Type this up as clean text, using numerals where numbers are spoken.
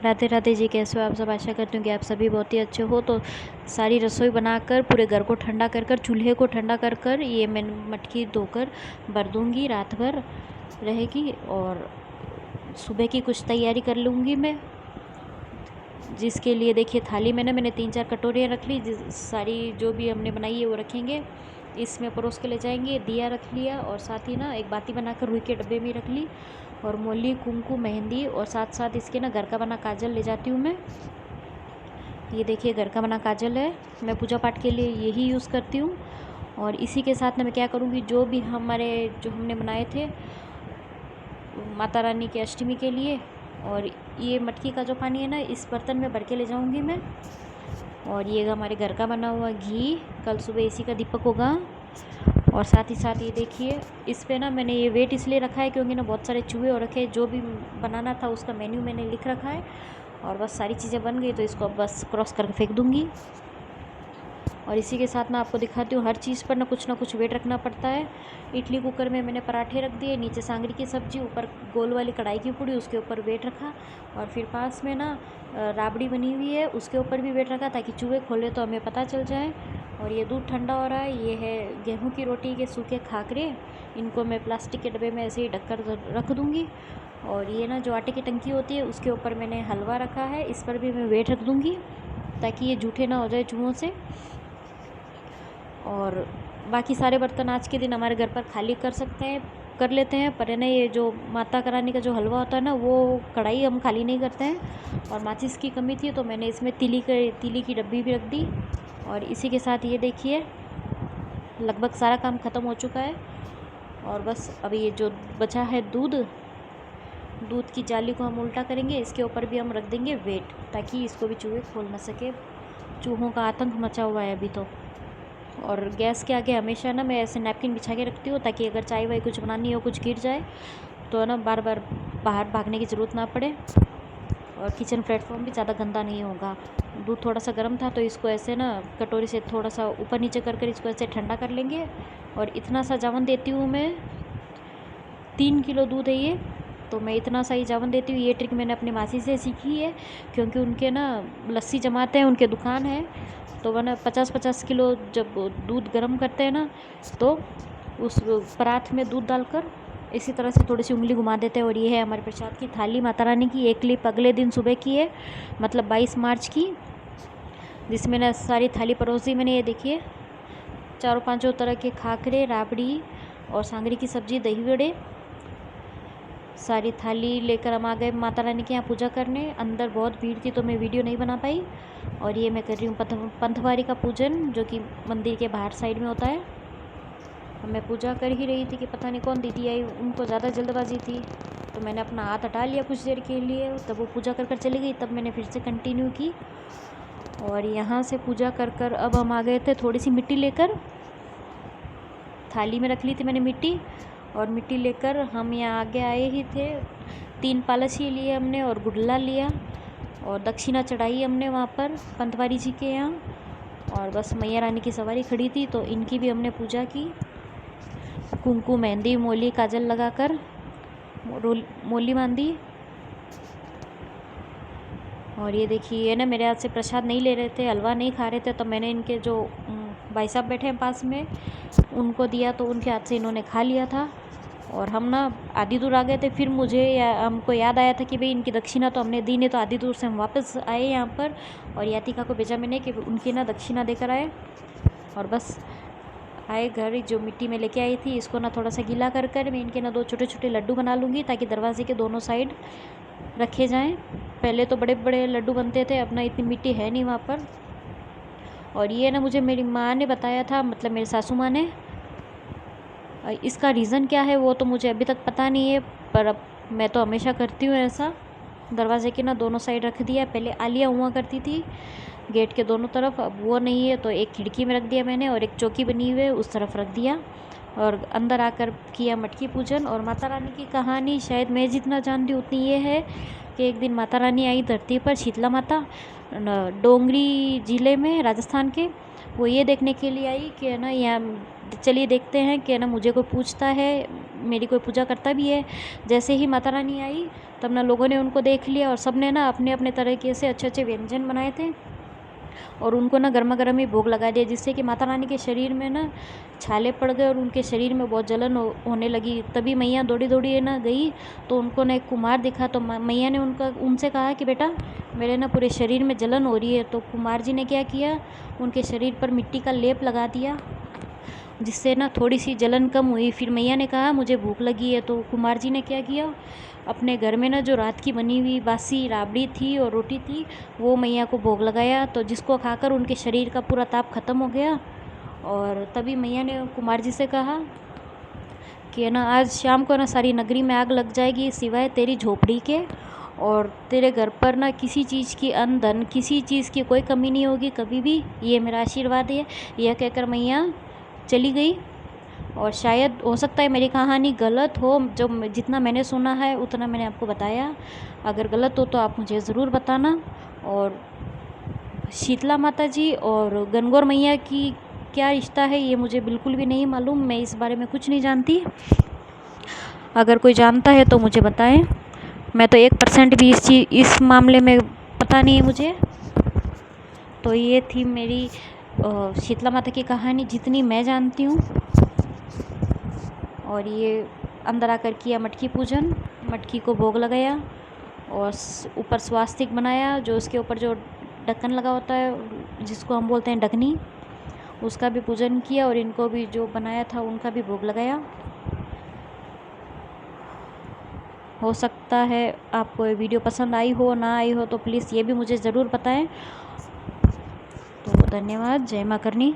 राधे राधे जी, कैसे हो आप सब। आशा करती हूँ कि आप सभी बहुत ही अच्छे हो। तो सारी रसोई बनाकर पूरे घर को ठंडा कर कर, चूल्हे को ठंडा कर कर ये मैं मटकी धोकर भर दूँगी, रात भर रहेगी। और सुबह की कुछ तैयारी कर लूँगी मैं, जिसके लिए देखिए थाली मैंने 3-4 कटोरियाँ रख ली। सारी जो भी हमने बनाई है वो रखेंगे, इसमें परोस के ले जाएंगे। दिया रख लिया और साथ ही ना एक बाती बनाकर रुई के डब्बे में रख ली, और मोली, कुमकुम, मेहंदी और साथ साथ इसके ना घर का बना काजल ले जाती हूँ मैं। ये देखिए घर का बना काजल है, मैं पूजा पाठ के लिए यही यूज़ करती हूँ। और इसी के साथ ना मैं क्या करूँगी, जो भी जो हमने बनाए थे माता रानी की अष्टमी के लिए, और ये मटकी का जो पानी है ना इस बर्तन में भर के ले जाऊँगी मैं। और ये हमारे घर का बना हुआ घी, कल सुबह इसी का दीपक होगा। और साथ ही साथ ये देखिए इस पे ना मैंने ये वेट इसलिए रखा है क्योंकि ना बहुत सारे चूहे हो रखे हैं। जो भी बनाना था उसका मेन्यू मैंने लिख रखा है, और बस सारी चीज़ें बन गई तो इसको अब बस क्रॉस करके फेंक दूँगी। और इसी के साथ ना आपको दिखाती हूँ, हर चीज़ पर ना कुछ वेट रखना पड़ता है। इडली कुकर में मैंने पराठे रख दिए, नीचे सांगरी की सब्ज़ी, ऊपर गोल वाली कढ़ाई की पूड़ी, उसके ऊपर वेट रखा। और फिर पास में ना राबड़ी बनी हुई है, उसके ऊपर भी वेट रखा ताकि चूहे खोले तो हमें पता चल जाए। और ये दूध ठंडा हो रहा है। ये है गेहूं की रोटी के सूखे खाकरे, इनको मैं प्लास्टिक के डब्बे में ऐसे ही ढककर रख दूँगी। और ये ना जो आटे की टंकी होती है उसके ऊपर मैंने हलवा रखा है, इस पर भी मैं वेट रख दूँगी ताकि ये जूठे ना हो जाए चूहों से। और बाकी सारे बर्तन आज के दिन हमारे घर पर खाली कर लेते हैं, पर है ना ये जो माता रानी का जो हलवा होता है ना वो कढ़ाई हम खाली नहीं करते हैं। और माचिस की कमी थी तो मैंने इसमें तीली की डब्बी भी रख दी। और इसी के साथ ये देखिए लगभग सारा काम ख़त्म हो चुका है। और बस अभी ये जो बचा है दूध की जाली को हम उल्टा करेंगे, इसके ऊपर भी हम रख देंगे वेट ताकि इसको भी चूहे खोल ना सके। चूहों का आतंक मचा हुआ है अभी तो। और गैस के आगे हमेशा ना मैं ऐसे नैपकिन बिछा के रखती हूँ ताकि अगर चाय वाय कुछ बनानी हो, कुछ गिर जाए तो ना बार बार बाहर भागने की ज़रूरत ना पड़े। और किचन प्लेटफॉर्म भी ज़्यादा गंदा नहीं होगा। दूध थोड़ा सा गर्म था तो इसको ऐसे ना कटोरी से थोड़ा सा ऊपर नीचे कर इसको ऐसे ठंडा कर लेंगे। और इतना सा जावन देती हूँ मैं, 3 किलो दूध है ये, तो मैं इतना सा ही जावन देती हूँ। ये ट्रिक मैंने अपनी मासी से सीखी है, क्योंकि उनके ना लस्सी जमाते हैं, उनके दुकान है। तो वह ना 50-50 किलो जब दूध गर्म करते हैं ना तो उस परात में दूध डालकर इसी तरह से थोड़ी सी उंगली घुमा देते हैं। और ये है हमारे प्रसाद की थाली माता रानी की। एक क्लिप अगले दिन सुबह की है, मतलब 22 मार्च की, जिसमें ना सारी थाली परोस दी मैंने। ये देखिए 4-5 तरह के खाकरे, राबड़ी और सांगरी की सब्ज़ी, दही वड़े, सारी थाली लेकर हम आ गए माता रानी के यहाँ पूजा करने। अंदर बहुत भीड़ थी तो मैं वीडियो नहीं बना पाई। और ये मैं कर रही हूँ पंथवारी का पूजन, जो कि मंदिर के बाहर साइड में होता है। मैं पूजा कर ही रही थी कि पता नहीं कौन दीदी आई, उनको ज़्यादा जल्दबाजी थी तो मैंने अपना हाथ हटा लिया कुछ देर के लिए। तब वो पूजा कर चली गई, तब मैंने फिर से कंटिन्यू की। और यहाँ से पूजा कर अब हम आ गए थे थोड़ी सी मिट्टी लेकर, थाली में रख ली थी मैंने मिट्टी। और मिट्टी लेकर हम यहाँ आगे आए ही थे। 3 पालसी लिए हमने और गुडला लिया और दक्षिणा चढ़ाई हमने वहाँ पर पंतवारी जी के यहाँ। और बस मैया रानी की सवारी खड़ी थी तो इनकी भी हमने पूजा की। कुमकुम, मेहंदी, मोली, काजल लगाकर मोली बांधी। और ये देखिए ये ना मेरे हाथ से प्रसाद नहीं ले रहे थे, हलवा नहीं खा रहे थे, तो मैंने इनके जो भाई साहब बैठे हैं पास में उनको दिया तो उनके हाथ से इन्होंने खा लिया था। और हम ना आधी दूर आ गए थे, फिर हमको याद आया था कि भाई इनकी दक्षिणा तो हमने दी नहीं, तो आधी दूर से हम वापस आए यहाँ पर। और यातिका को भेजा मैंने कि उनकी ना दक्षिणा देकर आए। और बस आए घर, जो मिट्टी में लेके आई थी इसको ना थोड़ा सा गीला कर मैं इनके ना 2 छोटे छोटे लड्डू बना लूँगी ताकि दरवाजे के दोनों साइड रखे जाएं। पहले तो बड़े बड़े लड्डू बनते थे, अब ना इतनी मिट्टी है नहीं वहाँ पर। और ये ना मुझे मेरी माँ ने बताया था, मतलब मेरी सासू माँ ने। इसका रीज़न क्या है वो तो मुझे अभी तक पता नहीं है, पर अब मैं तो हमेशा करती हूँ ऐसा। दरवाजे के ना दोनों साइड रख दिया। पहले आलिया हुआ करती थी गेट के दोनों तरफ, अब वो नहीं है तो एक खिड़की में रख दिया मैंने, और एक चौकी बनी हुई है उस तरफ रख दिया। और अंदर आकर किया मटकी पूजन। और माता रानी की कहानी शायद मैं जितना जानती हूँ उतनी ये है कि एक दिन माता रानी आई धरती पर, शीतला माता, डोंगरी ज़िले में राजस्थान के। वो ये देखने के लिए आई कि है ना, यहाँ चलिए देखते हैं कि है ना मुझे कोई पूछता है, मेरी कोई पूजा करता भी है। जैसे ही माता रानी आई तब ना लोगों ने उनको देख लिया और सब ने ना अपने अपने तरीके से अच्छे अच्छे व्यंजन बनाए थे और उनको ना गर्मा गर्म ही भोग लगा दिया, जिससे कि माता रानी के शरीर में ना छाले पड़ गए और उनके शरीर में बहुत जलन होने लगी। तभी मैया दौड़ी दौड़ी है ना गई तो उनको ना एक कुम्हार दिखा, तो मैया ने उनसे कहा कि बेटा मेरे ना पूरे शरीर में जलन हो रही है। तो कुम्हार जी ने क्या किया, उनके शरीर पर मिट्टी का लेप लगा दिया, जिससे ना थोड़ी सी जलन कम हुई। फिर मैया ने कहा मुझे भूख लगी है, तो कुमार जी ने क्या किया, अपने घर में ना जो रात की बनी हुई बासी राबड़ी थी और रोटी थी वो मैया को भोग लगाया, तो जिसको खाकर उनके शरीर का पूरा ताप खत्म हो गया। और तभी मैया ने कुमार जी से कहा कि ना आज शाम को ना सारी नगरी में आग लग जाएगी सिवाय तेरी झोपड़ी के, और तेरे घर पर ना किसी चीज़ की अन्न धन किसी चीज़ की कोई कमी नहीं होगी कभी भी, ये मेरा आशीर्वाद है। यह कहकर मैया चली गई। और शायद हो सकता है मेरी कहानी गलत हो, जो जितना मैंने सुना है उतना मैंने आपको बताया। अगर गलत हो तो आप मुझे ज़रूर बताना। और शीतला माता जी और गणगौर मैया की क्या रिश्ता है ये मुझे बिल्कुल भी नहीं मालूम, मैं इस बारे में कुछ नहीं जानती। अगर कोई जानता है तो मुझे बताएं, मैं तो 1% भी इस मामले में पता नहीं है मुझे। तो ये थी मेरी शीतला माता की कहानी जितनी मैं जानती हूँ। और ये अंदर आकर किया मटकी पूजन, मटकी को भोग लगाया और ऊपर स्वास्तिक बनाया, जो उसके ऊपर जो ढक्कन लगा होता है जिसको हम बोलते हैं ढकनी, उसका भी पूजन किया और इनको भी जो बनाया था उनका भी भोग लगाया। हो सकता है आपको ये वीडियो पसंद आई हो, ना आई हो तो प्लीज़ ये भी मुझे ज़रूर बताएं। तो धन्यवाद। जय माँ करनी।